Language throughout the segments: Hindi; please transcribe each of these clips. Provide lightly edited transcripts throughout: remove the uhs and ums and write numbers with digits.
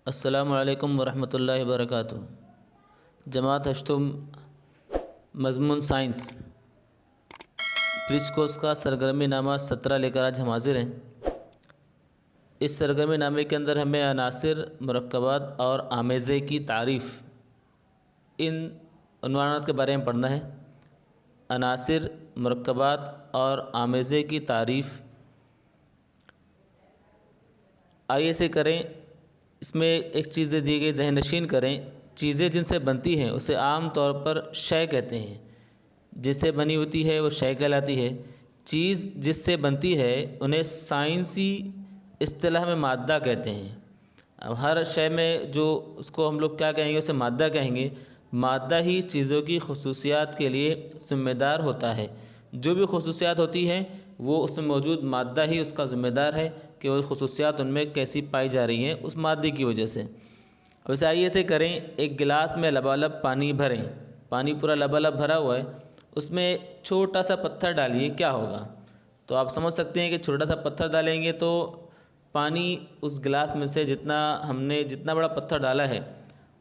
अस्सलामुअलैकुम वरहमतुल्लाहि वबरकातुहू। जमात हश्तुम मज़मून साइंस ब्रिज कोर्स का सरगर्मी नामा 17 लेकर आज हम हाजिर हैं। इस सरगर्मी नामे के अंदर हमें अनासिर, मुरक्कबात और आमेज़े की तारीफ़, इन उन्वानात के बारे में पढ़ना है। अनासिर, मुरक्कबात और आमेज़े की तारीफ़ आइए से करें। इसमें एक चीज़ें दी गई, ज़हन नशीन करें। चीज़ें जिनसे बनती हैं उसे आम तौर पर शय कहते हैं। जिससे बनी होती है वो शय कहलाती है। चीज़ जिससे बनती है उन्हें साइंसी इस्तिलाह में मादा कहते हैं। अब हर शय में जो उसको हम लोग क्या कहेंगे, उसे मादा कहेंगे। मादा ही चीज़ों की खसूसियात के लिए ज़िम्मेदार होता है। जो भी खसूसियात होती हैं वो उसमें मौजूद मादा ही उसका ज़िम्मेदार है कि वो खसूसियात उनमें कैसी पाई जा रही हैं उस मादे की वजह से। अब इसे आइए से करें। एक गिलास में लबालब पानी भरें। पानी पूरा लबालब भरा हुआ है, उसमें छोटा सा पत्थर डालिए, क्या होगा? तो आप समझ सकते हैं कि छोटा सा पत्थर डालेंगे तो पानी उस गिलास में से जितना बड़ा पत्थर डाला है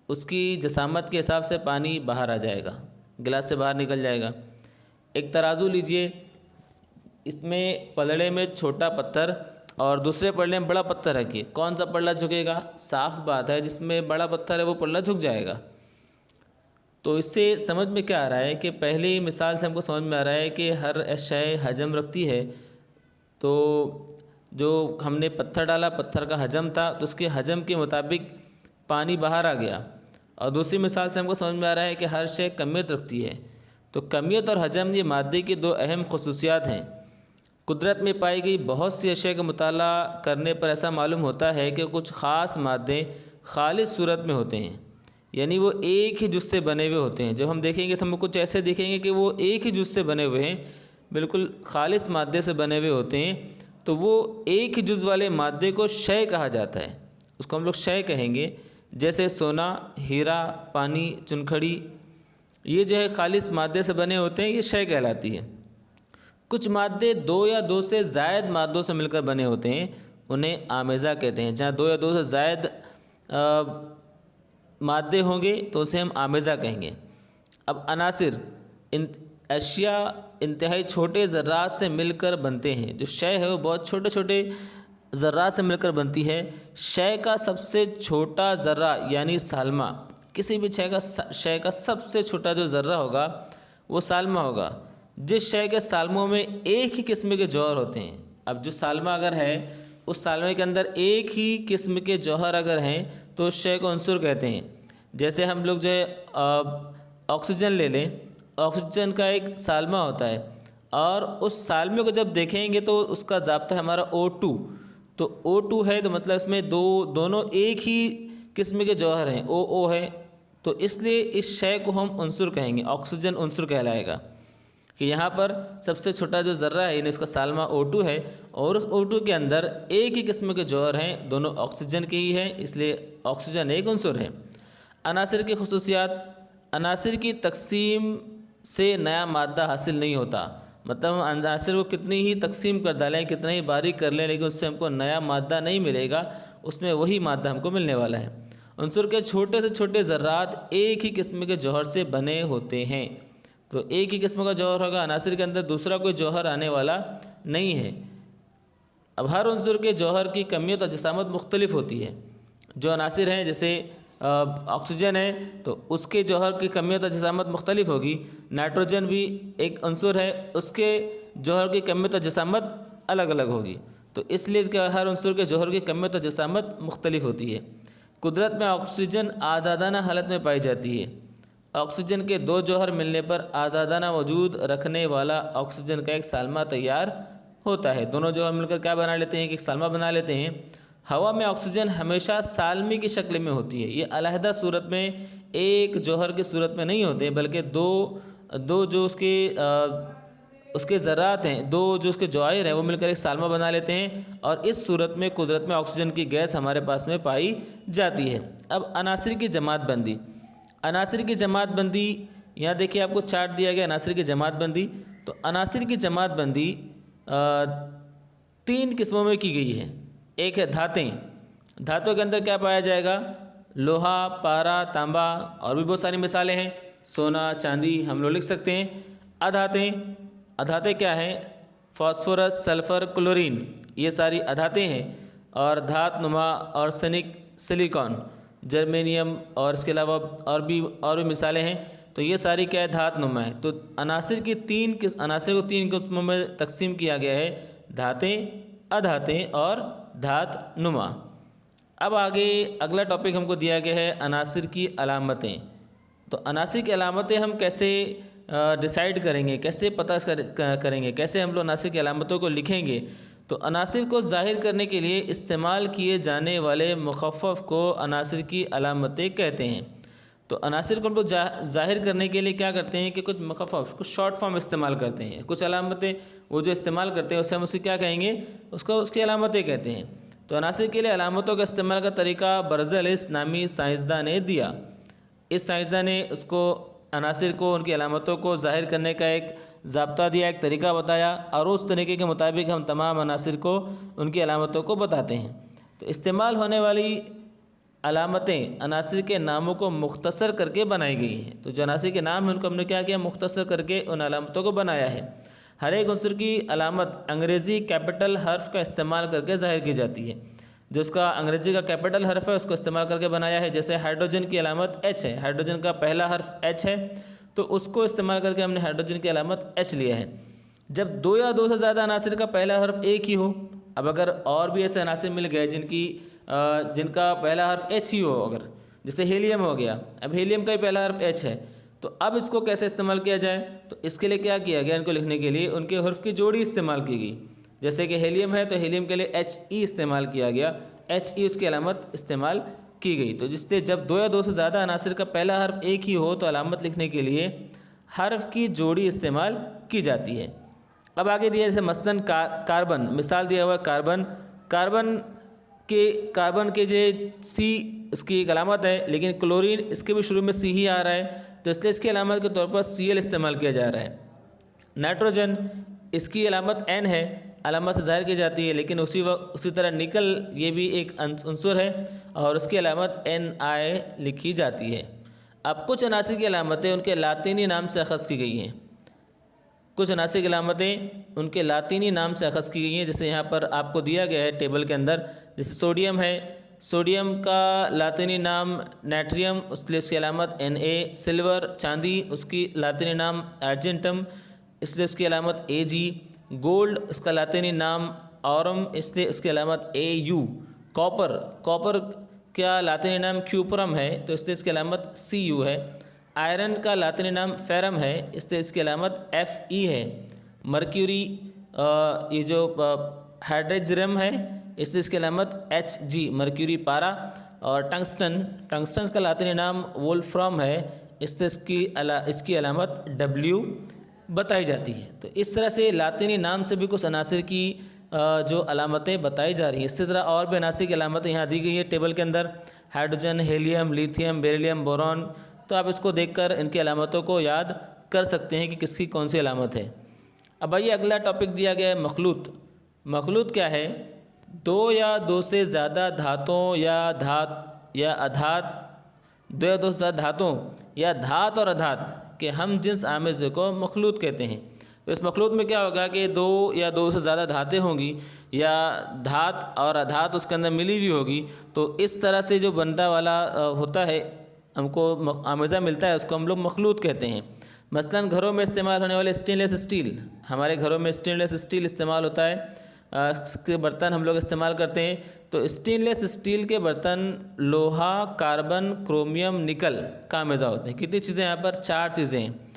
उसकी जसामत के हिसाब से पानी बाहर आ जाएगा, गिलास से बाहर निकल जाएगा। एक तराजू लीजिए, इसमें पलड़े में छोटा पत्थर और दूसरे पलड़े में बड़ा पत्थर रखिए। कौन सा पलड़ा झुकेगा? साफ बात है जिसमें बड़ा पत्थर है वो पलड़ा झुक जाएगा। तो इससे समझ में क्या आ रहा है कि पहली मिसाल से हमको समझ में आ रहा है कि हर अशय हजम रखती है। तो जो हमने पत्थर डाला, पत्थर का हजम था तो उसके हजम के मुताबिक पानी बाहर आ गया। और दूसरी मिसाल से हमको समझ में आ रहा है कि हर शय कमियत रखती है। तो कमियत और हजम ये मादे की दो अहम खसूसियात हैं। कुदरत में पाई गई बहुत सी अशया का मुताला करने पर ऐसा मालूम होता है कि कुछ ख़ास मादे खालिस सूरत में होते हैं, यानी वो एक ही जुज़ से बने हुए होते हैं। जब हम देखेंगे तो हम कुछ ऐसे देखेंगे कि वो एक ही जुज़ से बने हुए हैं, बिल्कुल खालिस मादे से बने हुए होते हैं। तो वो एक ही जुज़ वाले मादे को शय कहा जाता है, उसको हम लोग शय कहेंगे। जैसे सोना, हीरा, पानी, चुनखड़ी, ये जो है खालिस मादे से बने होते हैं, ये शय कहलाती है। कुछ मादे दो या दो से ज़ायद मादों से मिलकर बने होते हैं, उन्हें आमेज़ा कहते हैं। जहाँ दो या दो से ज़ायद मादे होंगे तो उसे हम आमेज़ा कहेंगे। अब अनासिर, अशिया इंतहाई छोटे ज़र्रात से मिलकर बनते हैं। जो शय है वो बहुत छोटे छोटे ज़र्रात से मिलकर बनती है। शय का सबसे छोटा ज़र्रा यानी सालमा, किसी भी शय का सबसे छोटा जो ज़र्रा होगा वो सालमा होगा। जिस शय के सालमों में एक ही किस्म के जौहर होते हैं। अब जो सालमा अगर है उस सालमे के अंदर एक ही किस्म के जौहर अगर हैं तो उस शय को अंसुर कहते हैं। जैसे हम लोग जो है ऑक्सीजन ले लें, ऑक्सीजन का एक सालमा होता है और उस सालमे को जब देखेंगे तो उसका ज़ाब्ता है हमारा O2। तो O2 है तो मतलब इसमें दोनों एक ही किस्म के जौहर हैं, OO है। तो इसलिए इस शय को हम अंसुर कहेंगे, ऑक्सीजन अंसुर कहलाएगा। कि यहाँ पर सबसे छोटा जो ज़र्रा है यानी इसका सालमा O2 है और उस O2 के अंदर एक ही किस्म के जौहर हैं, दोनों ऑक्सीजन के ही हैं, इसलिए ऑक्सीजन एक अंसुर है। अनासिर की खसूसियात, अनासिर की तकसीम से नया मादा हासिल नहीं होता। मतलब हम अनासिर को कितनी ही तकसीम कर डालें, कितना ही बारीक कर लें, लेकिन उससे हमको नया मादा नहीं मिलेगा, उसमें वही मादा हमको मिलने वाला है। अंसुर के छोटे से छोटे ज़र्रात एक ही किस्म के जौहर से बने होते हैं। तो एक ही किस्म का जौहर होगा, अनासिर के अंदर दूसरा कोई जौहर आने वाला नहीं है। अब हर अंसुर के जौहर की कमियत और जसामत मुख्तलिफ होती है। जो अनासिर हैं जैसे ऑक्सीजन है तो उसके जौहर की कमियत और जसामत मुख्तलिफ होगी। नाइट्रोजन भी एक अंसुर है, उसके जौहर की कमियत और जसामत अलग अलग होगी। तो इसलिए इसके हर अंसुर के जौहर की कमियत और जसामत मुख्तलिफ होती है। कुदरत में ऑक्सीजन आज़ादाना हालत में पाई जाती है। ऑक्सीजन के दो जौहर मिलने पर आज़ादाना वजूद रखने वाला ऑक्सीजन का एक सालमा तैयार होता है। दोनों जौहर मिलकर क्या बना लेते हैं कि एक सालमा बना लेते हैं। हवा में ऑक्सीजन हमेशा सालमी की शक्ल में होती है। ये अलहदा सूरत में एक जौहर की सूरत में नहीं होते, बल्कि दो जो उसके ज़रात हैं, दो जो उसके जवाहिर हैं वो मिलकर एक सालमा बना लेते हैं और इस सूरत में कुदरत में ऑक्सीजन की गैस हमारे पास में पाई जाती है। अब अनासिर की जमात बंदी, अनासिर की जमात बंदी, यहाँ देखिए आपको चार्ट दिया गया अनासिर की जमात बंदी। तो अनासिर की जमात बंदी 3 किस्मों में की गई है। एक है धातें, धातु के अंदर क्या पाया जाएगा? लोहा, पारा, तांबा और भी बहुत सारी मिसालें हैं। सोना, चांदी हम लोग लिख सकते हैं। अधातें, अधातें क्या हैं? फास्फोरस, सल्फर, क्लोरीन, ये सारी अधातें हैं। और धातुनुमा और सिलिकॉन, जर्मेनियम और इसके अलावा और भी मिसालें हैं। तो ये सारी क्या है? धातुनुमा है। तो अनासिर को तीन किस्मों में तकसीम किया गया है, धातें, अधातें और धातुनुमा। अब आगे अगला टॉपिक हमको दिया गया है अनासिर की अलामतें। तो अनासिर की अलामतें हम कैसे डिसाइड करेंगे, कैसे पता करेंगे, कैसे हम लोग अनासिर की अलामतों को लिखेंगे? तो अनासिर को ज़ाहिर करने के लिए इस्तेमाल किए जाने वाले मुखफ़फ़ को अनासिर की अलामतें कहते हैं। तो अनासिर को हम लोग ज़ाहिर करने के लिए क्या करते हैं कि कुछ मुखफ़फ़, कुछ शॉर्ट फॉर्म इस्तेमाल करते हैं। कुछ अलामतें वो जो इस्तेमाल करते हैं उससे हम उसे क्या कहेंगे? उसकी अलामतें कहते हैं। तो अनासिर के लिए अलामतों का इस्तेमाल का तरीका बर्ज़ेलिस नामी साइंसदान ने दिया। इस साइंसदान ने उसको अनासिर को, उनकी अलामतों को ज़ाहिर करने का एक ज़ाब्ता दिया, एक तरीका बताया, और उस तरीके के मुताबिक हम तमाम अनासिर को, उनकी अलामतों को बताते हैं। तो इस्तेमाल होने वाली अलामतें अनासिर के नामों को मुख्तसर करके बनाई गई हैं। तो जो अनासिर के नाम हैं उनको हमने क्या किया? मुख्तसर करके उन अलामतों को बनाया है। हर एक उन्सर की अलामत अंग्रेज़ी कैपिटल हर्फ का इस्तेमाल करके ज़ाहिर की जाती है। जो उसका अंग्रेज़ी का कैपिटल हर्फ है उसको इस्तेमाल करके बनाया है। जैसे हाइड्रोजन की अलामत H है, हाइड्रोजन का पहला हर्फ H है, तो उसको इस्तेमाल करके हमने हाइड्रोजन की अलामत H लिया है। जब दो या दो से ज़्यादा अनासिर का पहला हर्फ एक ही हो, अब अगर और भी ऐसे अनासिर मिल गए जिनका पहला हर्फ H ही हो, अगर जैसे हीलियम हो गया, अब हीलियम का ही पहला हर्फ H है, तो अब इसको कैसे इस्तेमाल किया जाए? तो इसके लिए क्या किया गया? इनको लिखने के लिए उनके हर्फ की जोड़ी इस्तेमाल की गई। जैसे कि हीलियम है तो हीलियम के लिए HE इस्तेमाल किया गया, HE उसकी अलामत इस्तेमाल की गई। तो जिससे जब दो या दो से ज़्यादा अनासिर का पहला हर्फ एक ही हो तो अलामत लिखने के लिए हर्फ की जोड़ी इस्तेमाल की जाती है। अब आगे दिया जैसे मसलन कार्बन, मिसाल दिया हुआ कार्बन। कार्बन के जो C इसकी एक अलामत है, लेकिन क्लोरीन इसके भी शुरू में C ही आ रहा है, तो इसलिए इसकी अलामत के तौर पर Cl इस्तेमाल किया जा रहा है। नाइट्रोजन, इसकी अलामत N है, अलामत से ज़ाहिर की जाती है, लेकिन उसी तरह निकल ये भी एक उन्सर है और उसकी अलामत Ni लिखी जाती है। अब कुछ अनासिर की अलामतें उनके लातीनी नाम से अख़ज़ की गई हैं। कुछ अनासिर की अलामतें उनके लातीनी नाम से अख़ज़ की गई हैं। जैसे यहाँ पर आपको दिया गया है टेबल के अंदर, जैसे सोडियम है, सोडियम का लातीनी नाम नाइट्रियम, उसके लिए उसकी अलामत Na। सिल्वर, चांदी, उसकी लातीनी नाम अर्जेंटम, इसलिए उसकी अलामत Ag। गोल्ड, इसका लातीनी नाम औरम, इसलिए इसकी अलामत Au। कॉपर का लातीनी नाम क्यूपरम है, तो इसलिए इसकी अलामत Cu है। आयरन का लातीनी नाम फेरम है, इससे इसकी अलामत Fe है। मर्क्यूरी, ये जो हाइड्रोजन है, इससे इसकी अलामत Hg, मर्क्यूरी पारा। और टंगस्टन का लातीनी नाम वोल्फ्राम है, इससे इसकी अलामत W बताई जाती है। तो इस तरह से लातीनी नाम से भी कुछ अनासिर की जो अलामतें बताई जा रही हैं। इसी तरह और भी अनासिर की अलामतें यहाँ दी गई है टेबल के अंदर, hydrogen, helium, lithium, beryllium, boron. तो आप इसको देखकर इनकी अलामतों को याद कर सकते हैं कि किसकी कौन सी अलामत है। अब आइए अगला टॉपिक दिया गया है मखलूत। मखलूत क्या है? दो या दो से ज़्यादा धातुओं या अधात, दो या दो से ज़्यादा धातुओं या धात और अधात के हम जिन्स आमेज़े को मखलूत कहते हैं। तो इस मखलूत में क्या होगा कि दो या दो से ज़्यादा धातें होंगी या धात और अधात उसके अंदर मिली हुई होगी, तो इस तरह से जो बनने वाला होता है, हमको आमेज़ा मिलता है, उसको हम लोग मखलूत कहते हैं। मसलन घरों में इस्तेमाल होने वाले स्टेनलेस स्टील, हमारे घरों में स्टेनलेस स्टील इस्तेमाल होता है, के बर्तन हम लोग इस्तेमाल करते हैं। तो स्टेनलेस स्टील के बर्तन लोहा, कार्बन, क्रोमियम, निकल का आमेज़ा होते हैं। कितनी चीज़ें यहाँ पर? 4 चीज़ें हैं।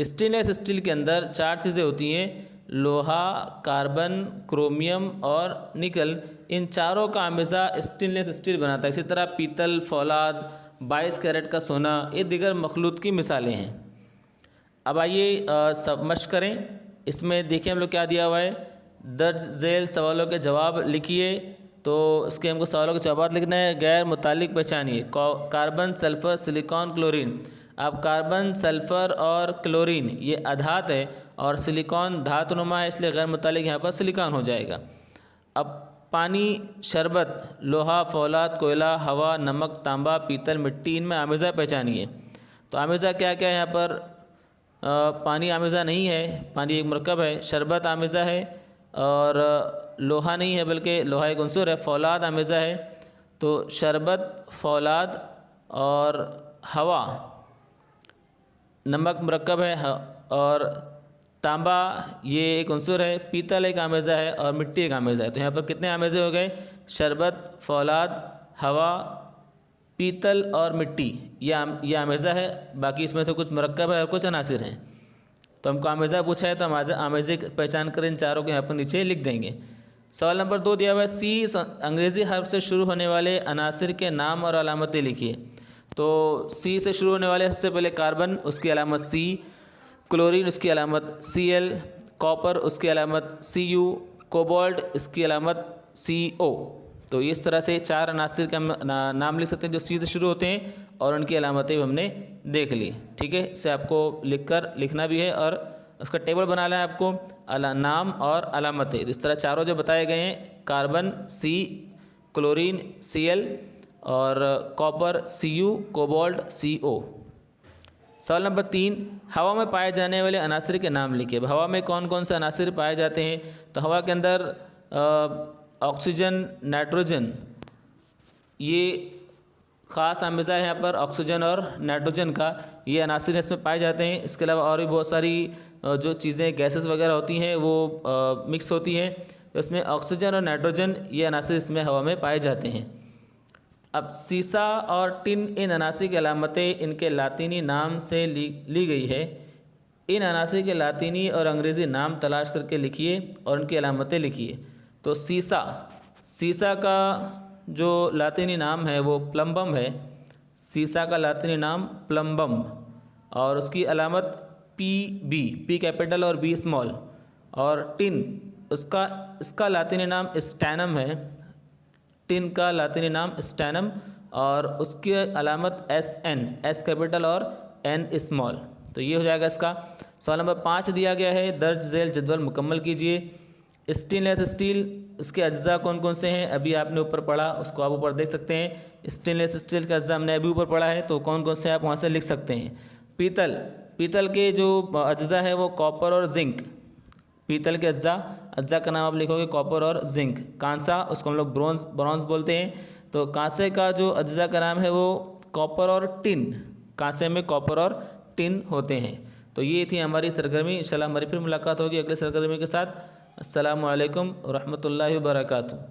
स्टेनलेस स्टील के अंदर 4 चीज़ें होती हैं, लोहा, कार्बन, क्रोमियम और निकल। इन चारों का आमेज़ा स्टेनलेस स्टील बनाता है। इसी तरह पीतल, फौलाद, 22 कैरेट का सोना, ये दीगर मखलूत की मिसालें हैं। अब आइए सब मश्क करें। इसमें देखिए हम लोग क्या दिया हुआ है, दर्ज झेल सवालों के जवाब लिखिए। तो इसके हमको सवालों के जवाब लिखना है। गैर मुतालिक पहचानिए। Carbon, sulphur, silicon, chlorine. अब कार्बन, सल्फ़र और क्लोरीन ये अधात है और सिलिकॉन धातुनुमा है, इसलिए गैर मुतालिक यहाँ पर सिलिकॉन हो जाएगा। अब पानी, शरबत, लोहा, फौलाद, कोयला, हवा, नमक, तांबा, पीतल, मिट्टी, इनमें आमेज़ा पहचानिए। तो आमेज़ा क्या क्या है यहाँ पर? पानी आमेज़ा नहीं है, पानी एक मरकब है। शरबत आमेज़ा है और लोहा नहीं है बल्कि लोहा एक उंसुर है। फौलाद आमेज़ा है, तो शरबत, फौलाद और हवा नमक मरकब है और तांबा ये एक उंसुर है। पीतल एक आमेज़ा है और मिट्टी एक आमेज़ा है। तो यहाँ पर कितने आमेज़े हो गए? शरबत, फौलाद, हवा, पीतल और मिट्टी, ये आमेज़ा है। बाकी इसमें से कुछ मरकब है और कुछ अनासिर हैं। तो हमको आमेज़ा पूछा है तो हम आमेज़े पहचान कर इन चारों को यहाँ पर नीचे लिख देंगे। सवाल नंबर 2 दिया हुआ है, सी अंग्रेज़ी हर्फ से शुरू होने वाले अनासिर के नाम और अलामतें लिखिए। तो सी से शुरू होने वाले सबसे पहले कार्बन, उसकी अलामत सी, क्लोरीन उसकी अलामत Cl, कॉपर उसकी अलामत Cu, कोबाल्ट इसकी अलामत Co। तो इस तरह से 4 अनासिर का नाम लिख सकते हैं जो सी से शुरू होते हैं और उनकी अलामतें भी हमने देख ली। ठीक है, इससे आपको लिखना भी है और उसका टेबल बनाना है आपको, नाम और अलामतें। इस तरह चारों जो बताए गए हैं, कार्बन C, क्लोरीन Cl और कॉपर Cu, कोबाल्ट Co। सवाल नंबर 3, हवा में पाए जाने वाले अनासिर के नाम लिखिए। हवा में कौन कौन से अनासिर पाए जाते हैं? तो हवा के अंदर ऑक्सीजन, नाइट्रोजन, ये ख़ास आमेज़ा है यहाँ पर, ऑक्सीजन और नाइट्रोजन का, ये अनासिर इसमें पाए जाते हैं। इसके अलावा और भी बहुत सारी जो चीज़ें गैसेस वगैरह होती हैं वो मिक्स होती हैं, तो इसमें ऑक्सीजन और नाइट्रोजन ये अनासिर इसमें हवा में पाए जाते हैं। अब सीसा और टिन, इन अनासिर की अलामतें इनके लातीनी नाम से ली गई है। इन अनासिर के लातीनी और अंग्रेज़ी नाम तलाश करके लिखिए और उनकी अलामतें लिखिए। तो सीसा का जो लातीनी नाम है वो प्लम्बम है। सीसा का लातीनी नाम प्लम्बम और उसकी अलामत PB, P कैपिटल और B स्मॉल। और टिन इसका लातीनी नाम स्टैनम है। टिन का लातीनी नाम स्टैनम और उसकी अलामत SN, S कैपिटल और N स्मॉल। तो ये हो जाएगा इसका। सवाल नंबर 5 दिया गया है, दर्ज झेल जदवल मुकम्मल कीजिए। स्टेनलेस स्टील, उसके अज्जा कौन कौन से हैं? अभी आपने ऊपर पढ़ा, उसको आप ऊपर देख सकते हैं। स्टेनलेस स्टील का अज्जा हमने अभी ऊपर पढ़ा है, तो कौन कौन से आप वहाँ से लिख सकते हैं। पीतल के जो अज्जा है वो कॉपर और जिंक। पीतल के अज्जा का नाम आप लिखोगे कॉपर और जिंक। कांसा, उसको हम लोग ब्रॉन्ज बोलते हैं, तो कांसे का जो अज्जा का नाम है वो कॉपर और टिन। कांसे में कॉपर और टिन होते हैं। तो ये थी हमारी सरगर्मी। इंशाल्लाह हमारी फिर मुलाकात होगी अगले सरगर्मी के साथ। अस्सलामु अलैकुम व रहमतुल्लाहि व बरकातुहू।